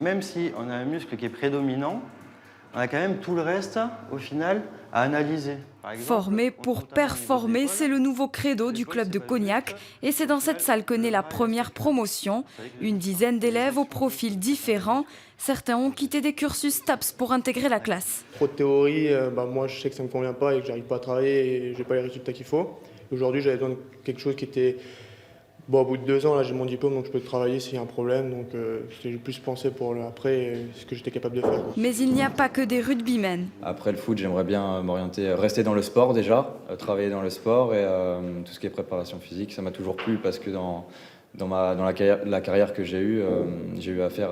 Même si on a un muscle qui est prédominant, on a quand même tout le reste, au final, à analyser. Par exemple, Former on pour compte avoir au niveau de performer, l'épaule. c'est le nouveau credo du L'épaule, club c'est de pas le Cognac. muscle. Et c'est Au dans cette final, salle que naît la on arrive à première se faire. promotion. C'est vrai que Une sur dizaine les d'élèves aux actions de profils gauche, différents. Certains ont quitté des cursus TAPS pour intégrer la classe. Trop de théorie, moi je sais que ça ne me convient pas et que j'arrive pas à travailler et j'ai pas les résultats qu'il faut. Aujourd'hui j'avais besoin de quelque chose qui était... Bon, au bout de 2 ans, là j'ai mon diplôme donc je peux travailler s'il y a un problème. Donc j'ai plus pensé pour après ce que j'étais capable de faire. Mais il n'y a pas que des rugbymen. Après le foot, j'aimerais bien m'orienter, rester dans le sport déjà, travailler dans le sport et tout ce qui est préparation physique, ça m'a toujours plu parce que dans la carrière que j'ai eu affaire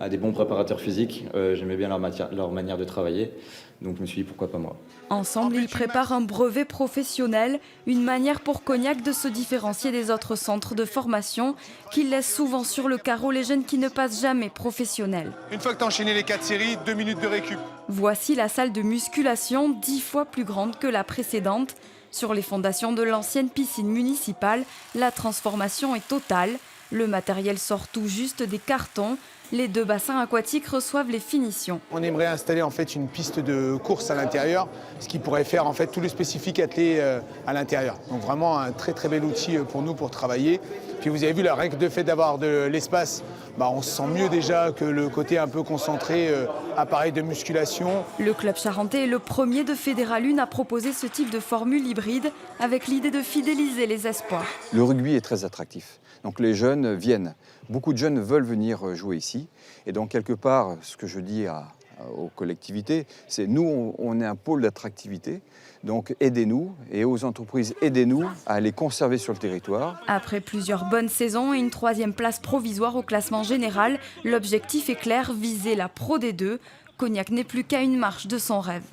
à des bons préparateurs physiques. J'aimais bien leur manière de travailler, donc je me suis dit pourquoi pas moi. Ensemble, ils préparent un brevet professionnel, une manière pour Cognac de se différencier des autres centres de formation qui laissent souvent sur le carreau les jeunes qui ne passent jamais professionnels. Une fois que tu as enchaîné les 4 séries, 2 minutes de récup. Voici la salle de musculation 10 fois plus grande que la précédente. Sur les fondations de l'ancienne piscine municipale, la transformation est totale. Le matériel sort tout juste des cartons. Les 2 bassins aquatiques reçoivent les finitions. On aimerait installer en fait une piste de course à l'intérieur, ce qui pourrait faire en fait tout le spécifique athlé à l'intérieur. Donc vraiment un très très bel outil pour nous pour travailler. Puis vous avez vu, là, rien que de fait d'avoir de l'espace, on se sent mieux déjà que le côté un peu concentré appareil de musculation. Le club charentais est le premier de Fédéral 1 à proposer ce type de formule hybride avec l'idée de fidéliser les espoirs. Le rugby est très attractif. Donc les jeunes viennent. Beaucoup de jeunes veulent venir jouer ici. Et donc quelque part, ce que je dis aux collectivités, c'est nous, on est un pôle d'attractivité. Donc aidez-nous et aux entreprises, aidez-nous à les conserver sur le territoire. Après plusieurs bonnes saisons et une 3e place provisoire au classement général, l'objectif est clair, viser la Pro D2. Cognac n'est plus qu'à une marche de son rêve.